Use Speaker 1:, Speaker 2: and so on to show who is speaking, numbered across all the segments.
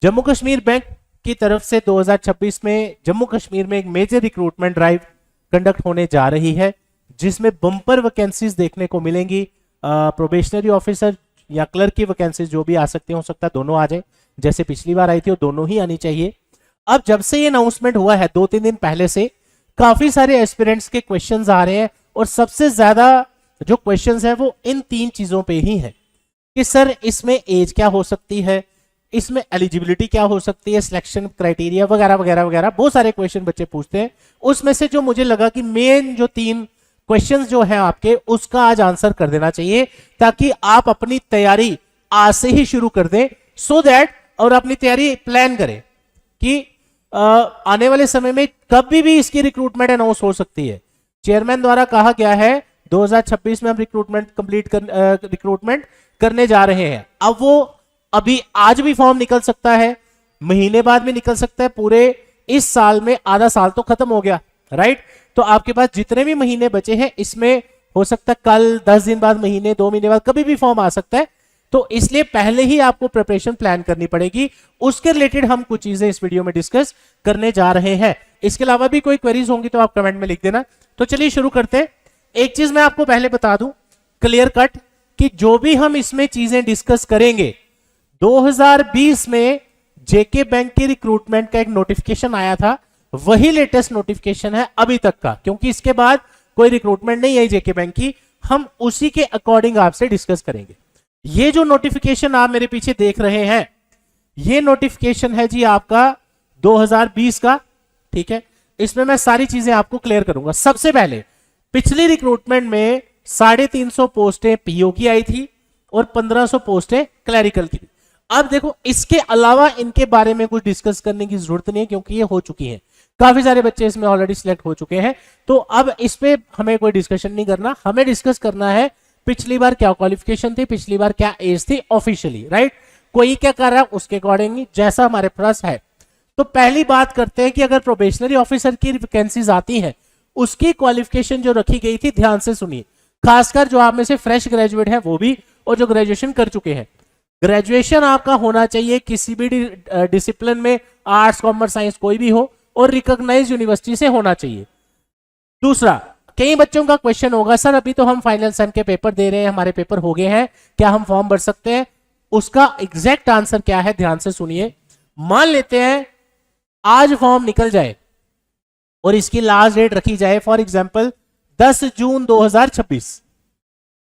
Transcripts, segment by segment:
Speaker 1: Jammu Kashmir bank की तरफ से 2026 में जम्मू कश्मीर में एक मेजर रिक्रूटमेंट ड्राइव कंडक्ट होने जा रही है, जिसमें बम्पर वैकेंसीज देखने को मिलेंगी। प्रोबेशनरी ऑफिसर या क्लर्क की वैकेंसीज जो भी आ सकती हो सकता है दोनों आ जाए, जैसे पिछली बार आई थी वो दोनों ही आनी चाहिए। अब जब से ये अनाउंसमेंट हुआ है 2-3 दिन पहले से काफी सारे एस्पिरेंट्स के क्वेश्चंस आ रहे हैं, और सबसे ज्यादा जो क्वेश्चंस है वो इन 3 चीजों पे ही है कि सर इसमें एज क्या हो सकती है, इसमें एलिजिबिलिटी क्या हो सकती है, सिलेक्शन क्राइटेरिया वगैरह वगैरह वगैरह, बहुत सारे क्वेश्चन बच्चे पूछते हैं। उसमें से जो मुझे लगा कि मेन जो 3 क्वेश्चंस जो है आपके, उसका आज आंसर कर देना चाहिए, ताकि आप अपनी तैयारी आज से ही शुरू कर दें, सो दैट और अपनी तैयारी प्लान करें कि आने वाले समय में कभी भी इसकी रिक्रूटमेंट अनाउंस हो सकती है। चेयरमैन द्वारा कहा गया है 2026 में हम रिक्रूटमेंट करने जा रहे हैं। अब वो अभी आज भी फॉर्म निकल सकता है, महीने बाद भी निकल सकता है, पूरे इस साल में आधा साल तो खत्म हो गया, राइट। तो आपके पास जितने भी महीने बचे हैं इसमें हो सकता है कल, 10 दिन बाद, महीने, 2 महीने बाद कभी भी फॉर्म आ सकता है। तो इसलिए पहले ही आपको प्रिपरेशन प्लान करनी पड़ेगी। उसके रिलेटेड हम कुछ चीजें इस वीडियो में डिस्कस करने जा रहे हैं। इसके अलावा भी कोई क्वेरीज होंगी तो आप कमेंट में लिख देना। तो चलिए शुरू करते हैं। एक चीज मैं आपको पहले बता दूं क्लियर कट, कि जो भी हम इसमें चीजें डिस्कस करेंगे, 2020 में जेके बैंक की रिक्रूटमेंट का एक नोटिफिकेशन आया था, वही लेटेस्ट नोटिफिकेशन है अभी तक का, क्योंकि इसके बाद कोई रिक्रूटमेंट नहीं आई जेके बैंक की। हम उसी के अकॉर्डिंग आपसे डिस्कस करेंगे। ये जो नोटिफिकेशन आप मेरे पीछे देख रहे हैं, ये नोटिफिकेशन है जी आपका 2020 का, ठीक है। इसमें मैं सारी चीजें आपको क्लियर करूंगा। सबसे पहले पिछली रिक्रूटमेंट में 350 पोस्टें पीओ की आई थी और 1500 पोस्टें क्लरिकल की। अब देखो, इसके अलावा इनके बारे में कुछ डिस्कस करने की जरूरत नहीं है, क्योंकि ये हो चुकी है। काफी सारे बच्चे इसमें ऑलरेडी सिलेक्ट हो चुके हैं, तो अब इस पे हमें कोई डिस्कशन नहीं करना। हमें डिस्कस करना है पिछली बार क्या क्वालिफिकेशन थी, पिछली बार क्या एज थी ऑफिशियली, राइट। कोई क्या कर रहा है उसके अकॉर्डिंग जैसा हमारे पास है। तो पहली बात करते हैं कि अगर प्रोबेशनरी ऑफिसर की वैकेंसीज आती है, उसकी क्वालिफिकेशन जो रखी गई थी, ध्यान से सुनिए, खासकर जो आप में से फ्रेश ग्रेजुएट है वो भी, और जो ग्रेजुएशन कर चुके हैं। ग्रेजुएशन आपका होना चाहिए किसी भी डिसिप्लिन में, आर्ट्स, कॉमर्स, साइंस कोई भी हो, और रिकॉग्नाइज्ड यूनिवर्सिटी से होना चाहिए। दूसरा, कई बच्चों का क्वेश्चन होगा, सर अभी तो हम फाइनल सेम के पेपर दे रहे हैं, हमारे पेपर हो गए हैं, क्या हम फॉर्म भर सकते हैं? उसका एग्जैक्ट आंसर क्या है, ध्यान से सुनिए। मान लेते हैं आज फॉर्म निकल जाए और इसकी लास्ट डेट रखी जाए फॉर एग्जांपल 10 जून 2026।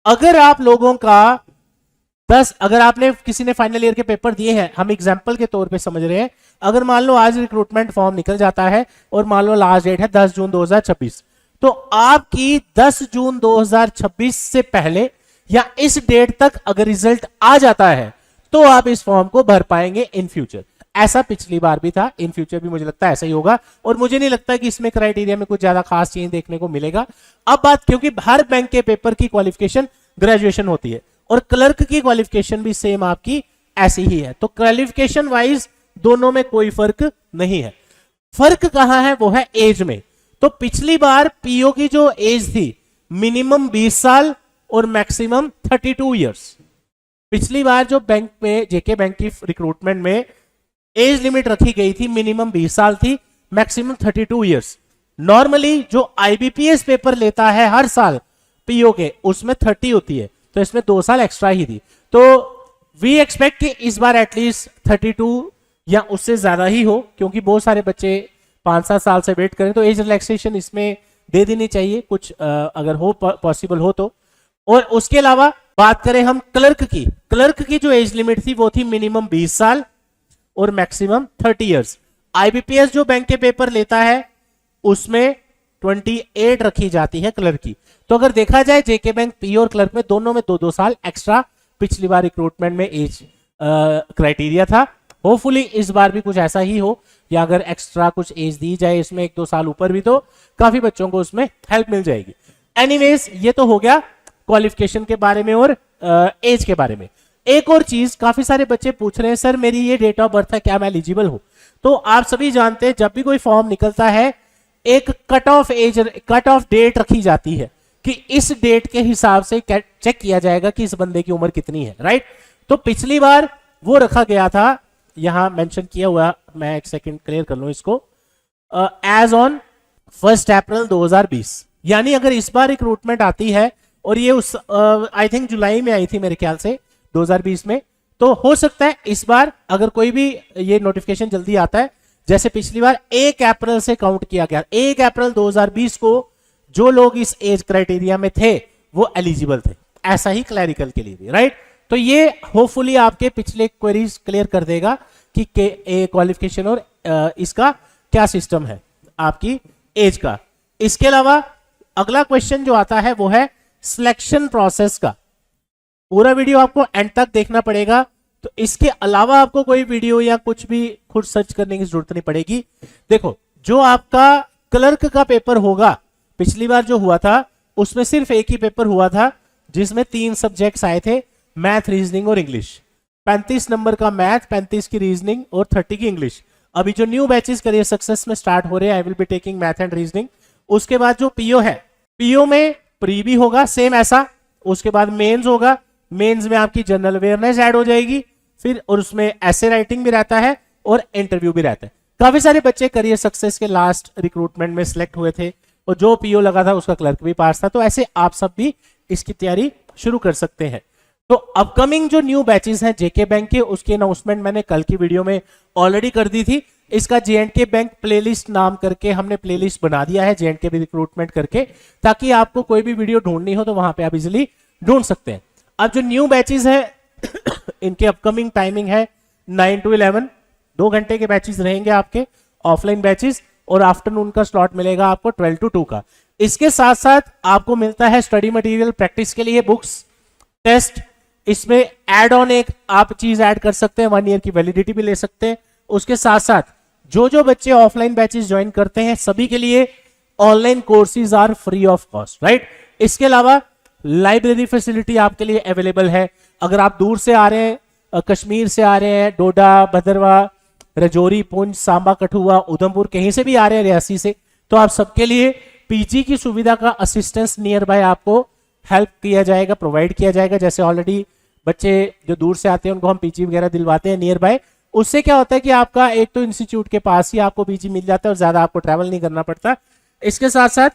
Speaker 1: अगर आप लोगों का अगर आपने किसी ने फाइनल ईयर के पेपर दिए हैं, हम एग्जांपल के तौर पे समझ रहे हैं, अगर मान लो आज रिक्रूटमेंट फॉर्म निकल जाता है और मान लो लास्ट डेट है 10 जून 2026, तो आपकी 10 जून 2026 से पहले या इस डेट तक अगर रिजल्ट आ जाता है तो आप इस फॉर्म को भर पाएंगे इन फ्यूचर। ऐसा पिछली बार भी था, इन फ्यूचर भी मुझे लगता है ऐसा ही होगा, और मुझे नहीं लगता कि इसमें क्राइटेरिया में कुछ ज्यादा खास चेंज देखने को मिलेगा। अब बात, क्योंकि हर बैंक के पेपर की क्वालिफिकेशन ग्रेजुएशन होती है और क्लर्क की क्वालिफिकेशन भी सेम आपकी ऐसी ही है, तो क्वालिफिकेशन वाइज दोनों में कोई फर्क नहीं है। फर्क कहां है, वो है एज में। तो पिछली बार पीओ की जो एज थी मिनिमम 20 साल और मैक्सिमम 32 इयर्स। पिछली बार जो बैंक में, जेके बैंक की रिक्रूटमेंट में एज लिमिट रखी गई थी, मिनिमम 20 साल थी, मैक्सिमम 32 इयर्स। नॉर्मली जो आईबीपीएस पेपर लेता है हर साल पीओ के, उसमें 30 होती है, तो इसमें 2 साल एक्स्ट्रा ही थी। तो वी एक्सपेक्ट कि इस बार एटलीस्ट 32 या उससे ज्यादा ही हो, क्योंकि बहुत सारे बच्चे 5-7 साल से वेट करें, तो एज रिलैक्सेशन इसमें दे देनी चाहिए कुछ, अगर हो पॉसिबल हो तो। और उसके अलावा बात करें हम क्लर्क की जो एज लिमिट थी वो थी मिनिमम 20 साल और मैक्सिमम 30 इयर्स। आईबीपीएस जो बैंक के पेपर लेता है उसमें 28 रखी जाती है क्लर्क की। तो अगर देखा जाए जेके बैंक पीओ और क्लर्क में दोनों में 2-2 साल एक्स्ट्रा पिछली बार रिक्रूटमेंट में एज क्राइटेरिया था। होपफुली इस बार भी कुछ ऐसा ही हो, या अगर एक्स्ट्रा कुछ एज दी जाए इसमें 1-2 साल ऊपर भी, तो काफी बच्चों को उसमें हेल्प मिल जाएगी। एनीवेज, ये तो हो गया क्वालिफिकेशन के बारे में और एज के बारे में। एक और चीज, काफी सारे बच्चे पूछ रहे हैं, सर मेरी ये डेट ऑफ बर्थ है, क्या मैं एलिजिबल हूं? तो आप सभी जानते हैं जब भी कोई फॉर्म निकलता है एक कट ऑफ डेट रखी जाती है कि इस डेट के हिसाब से चेक किया जाएगा कि इस बंदे की उम्र कितनी है, राइट। तो पिछली बार वो रखा गया था यहां मेंशन किया हुआ, मैं एक सेकंड क्लियर कर लूं इसको, एज ऑन 1 अप्रैल 2020, यानी अगर इस बार रिक्रूटमेंट आती है और ये उस आई थिंक जुलाई में आई थी मेरे ख्याल से 2020 में, तो हो सकता है इस बार अगर कोई भी ये नोटिफिकेशन जल्दी आता है, जैसे पिछली बार 1 अप्रैल से काउंट किया गया, 1 अप्रैल 2020 को जो लोग इस एज क्राइटेरिया में थे वो एलिजिबल थे, ऐसा ही क्लैरिकल के लिए भी, राइट। तो ये होपफुली आपके पिछले क्वेरीज क्लियर कर देगा कि क्वालिफिकेशन और इसका क्या सिस्टम है आपकी एज का। इसके अलावा अगला क्वेश्चन जो आता है वो है सिलेक्शन प्रोसेस का। पूरा वीडियो आपको एंड तक देखना पड़ेगा, तो इसके अलावा आपको कोई वीडियो या कुछ भी खुद सर्च करने की जरूरत नहीं पड़ेगी। देखो, जो आपका क्लर्क का पेपर होगा, पिछली बार जो हुआ था उसमें सिर्फ एक ही पेपर हुआ था जिसमें 3 सब्जेक्ट्स आए थे, मैथ, रीजनिंग और इंग्लिश। 35 नंबर का मैथ, 35 की रीजनिंग और 30 की इंग्लिश। अभी जो न्यू बैचेस करियर सक्सेस में स्टार्ट हो रहे हैं, I will be taking math and reasoning. उसके बाद जो पीओ है, पीओ में प्री भी होगा सेम ऐसा, उसके बाद मेंस होगा, मेंस में आपकी जनरल अवेयरनेस ऐड हो जाएगी, फिर और उसमें ऐसे राइटिंग भी रहता है और इंटरव्यू भी रहता है। काफी सारे बच्चे करियर सक्सेस के लास्ट रिक्रूटमेंट में सिलेक्ट हुए थे और जो पीओ लगा था उसका क्लर्क भी पास था, तो ऐसे आप सब भी इसकी तैयारी शुरू कर सकते हैं। तो अपकमिंग जो न्यू बैचेस हैं जेके बैंक के, उसकी अनाउंसमेंट मैंने कल की वीडियो में ऑलरेडी कर दी थी। इसका जेएंडके बैंक प्लेलिस्ट नाम करके हमने प्लेलिस्ट बना दिया है जेएंडके भी रिक्रूटमेंट करके, ताकि आपको कोई भी वीडियो ढूंढनी हो तो वहां पे आप इजिली ढूंढ सकते हैं। अब जो न्यू बैचेस है इनके अपकमिंग टाइमिंग है 9 to 11, 2 घंटे के बैचेस रहेंगे आपके ऑफलाइन बैचेस, और आफ्टरनून का स्लॉट मिलेगा आपको 12 to 2 का। इसके साथ साथ आपको मिलता है स्टडी मटेरियल, प्रैक्टिस के लिए बुक्स, टेस्ट, इसमें एड ऑन एक आप चीज ऐड कर सकते हैं, 1 ईयर की वैलिडिटी भी ले सकते हैं। उसके साथ साथ जो जो बच्चे ऑफलाइन बैचेस ज्वाइन करते हैं सभी के लिए online courses are free of cost, right. इसके अलावा लाइब्रेरी फैसिलिटी आपके लिए अवेलेबल है। अगर आप दूर से आ रहे हैं, कश्मीर से आ रहे हैं, डोडा, भदरवा, रजौरी, पुंछ, सांबा, कठुआ, उधमपुर, कहीं से भी आ रहे हैं रियासी से, तो आप सबके लिए पीजी की सुविधा का असिस्टेंस नियर बाय आपको हेल्प किया जाएगा, प्रोवाइड किया जाएगा। जैसे ऑलरेडी बच्चे जो दूर से आते हैं उनको हम पीजी वगैरह दिलवाते हैं नियर बाय। उससे क्या होता है कि आपका एक तो इंस्टीट्यूट के पास ही आपको पीजी मिल जाता है और ज्यादा आपको ट्रैवल नहीं करना पड़ता। इसके साथ साथ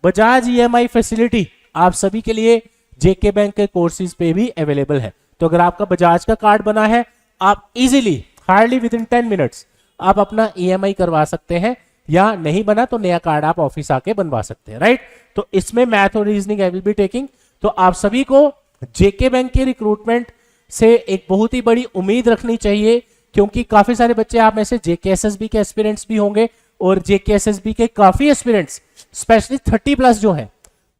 Speaker 1: बजाज ईएमआई फैसिलिटी आप सभी के लिए जेके बैंक के कोर्सेज पे भी अवेलेबल है। तो अगर आपका बजाज का कार्ड बना है, आप easily hardly with in 10 minutes आप अपना ईएमआई करवा सकते हैं, या नहीं बना तो नया कार्ड आप ऑफिस आके बनवा सकते हैं, राइट। तो इसमें मैथ और reasoning I will be taking. तो आप सभी को जेके बैंक के रिक्रूटमेंट से एक बहुत ही बड़ी उम्मीद रखनी चाहिए, क्योंकि काफी सारे बच्चे आप में से जेके एसएसबी के एस्पिरेंट्स भी होंगे, और जेके एसएसबी के काफी एस्पिरेंट्स स्पेशली 30+ जो है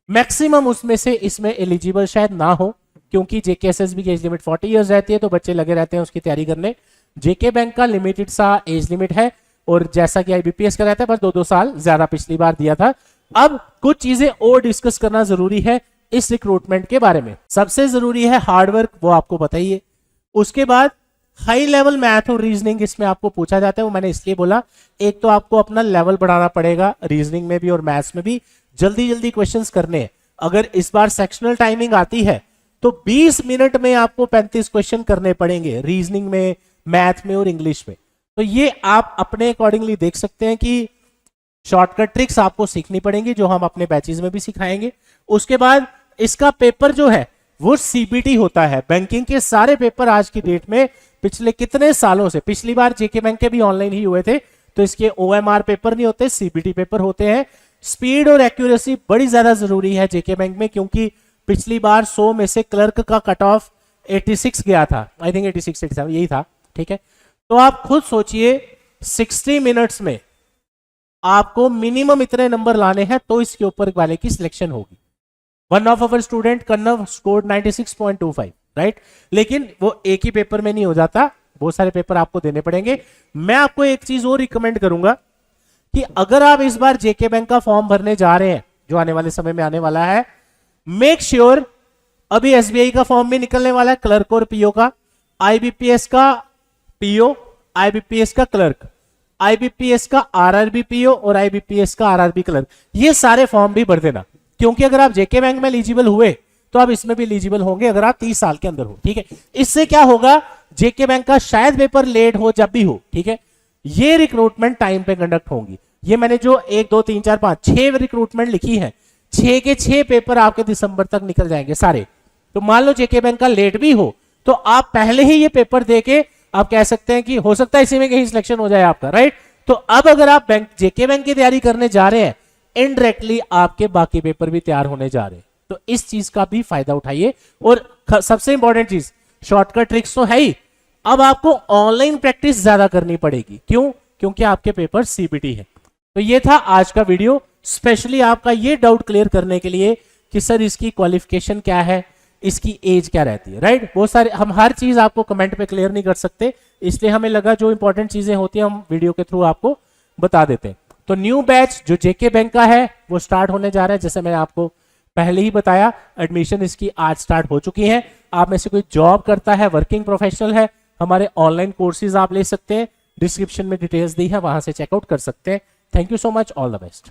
Speaker 1: मैक्सिमम उसमें से इसमें एलिजिबल शायद ना हो, क्योंकि जेके एसएसबी की एज लिमिट 40 इयर्स रहती है, तो बच्चे लगे रहते हैं उसकी तैयारी करने। जेके बैंक का लिमिटेड सा एज लिमिट है, और जैसा कि आईबीपीएस का रहता है बस 2-2 साल ज्यादा पिछली बार दिया था। अब कुछ चीजें और डिस्कस करना जरूरी है इस रिक्रूटमेंट के बारे में। सबसे जरूरी है हार्डवर्क, वो आपको पता ही है। उसके बाद हाई लेवल मैथ और रीजनिंग इसमें आपको पूछा जाता है, वो मैंने इसलिए बोला, एक तो आपको अपना लेवल बढ़ाना पड़ेगा रीजनिंग में भी और मैथ्स में भी, जल्दी जल्दी क्वेश्चंस करने हैं। अगर इस बार सेक्शनल टाइमिंग आती है तो 20 मिनट में आपको 35 क्वेश्चन करने पड़ेंगे रीजनिंग में, मैथ में और इंग्लिश में। तो ये आप अपने अकॉर्डिंगली देख सकते हैं कि शॉर्टकट ट्रिक्स आपको सीखनी पड़ेंगी, जो हम अपने बैचेस में भी सिखाएंगे। उसके बाद इसका पेपर जो है वो सीबीटी होता है। बैंकिंग के सारे पेपर आज की डेट में पिछले कितने सालों से, पिछली बार जेके बैंक के भी ऑनलाइन ही हुए थे, तो इसके ओएमआर पेपर नहीं होते, सीबीटी पेपर होते हैं। स्पीड और एक्यूरेसी बड़ी ज्यादा जरूरी है जेके बैंक में, क्योंकि पिछली बार 100 में से क्लर्क का कट ऑफ 86 गया था, आई थिंक 86 87 यही था, ठीक है। तो आप खुद सोचिए 60 मिनट्स में आपको मिनिमम इतने नंबर लाने हैं तो इसके ऊपर वाले की सिलेक्शन होगी। One of our student Kannav scored 96.25, right. लेकिन वो एक ही पेपर में नहीं हो जाता, बहुत सारे पेपर आपको देने पड़ेंगे। मैं आपको एक चीज और रिकमेंड करूंगा कि अगर आप इस बार जेके बैंक का फॉर्म भरने जा रहे हैं, जो आने वाले समय में आने वाला है, मेक श्योर अभी एसबीआई का फॉर्म भी निकलने वाला है, क्लर्क और पीओ का, आईबीपीएस का पीओ, आईबीपीएस का क्लर्क, आईबीपीएस का आरआरबी पीओ और आईबीपीएस का आरआरबी क्लर्क, ये सारे फॉर्म भी भर देना। क्योंकि अगर आप जेके बैंक में एलिजिबल हुए तो आप इसमें भी एलिजिबल होंगे अगर आप 30 साल के अंदर हो। ठीक है, इससे क्या होगा, जेके बैंक का शायद पेपर लेट हो, जब भी हो, ठीक है, ये रिक्रूटमेंट टाइम पे कंडक्ट होंगी। ये मैंने जो 1 2 3 4 5 6 रिक्रूटमेंट लिखी है, 6 के 6 पेपर आपके दिसंबर तक निकल जाएंगे सारे। तो मान लो जेके बैंक का लेट भी हो तो आप पहले ही ये पेपर देके आप कह सकते हैं कि हो सकता है इसी में कहीं सिलेक्शन हो जाए आपका, राइट। तो अब अगर आप बैंक जेके बैंक की तैयारी करने जा रहे हैं, इनडायरेक्टली आपके बाकी पेपर भी तैयार होने जा रहे हैं। तो इस चीज का भी फायदा उठाइए। और सबसे इंपॉर्टेंट चीज, शॉर्टकट ट्रिक्स तो है ही, अब आपको ऑनलाइन प्रैक्टिस ज्यादा करनी पड़ेगी। क्यों? क्योंकि आपके पेपर सीबीटी है। तो ये था आज का वीडियो, स्पेशली आपका ये डाउट क्लियर करने के लिए कि सर इसकी क्वालिफिकेशन क्या है, इसकी एज क्या रहती है, राइट। बहुत सारे हम हर चीज आपको कमेंट पे क्लियर नहीं कर सकते, इसलिए हमें लगा जो इंपॉर्टेंट चीजें होती हैं हम वीडियो के थ्रू आपको बता देते हैं। तो न्यू बैच जो जेके बैंक का है वो स्टार्ट होने जा रहा है, जैसे मैंने आपको पहले ही बताया। एडमिशन इसकी आज स्टार्ट हो चुकी है। आप में से कोई जॉब करता है, वर्किंग प्रोफेशनल है, हमारे ऑनलाइन कोर्सेज आप ले सकते हैं, डिस्क्रिप्शन में डिटेल्स दी है, वहां से चेकआउट कर सकते हैं। Thank you so much, all the best.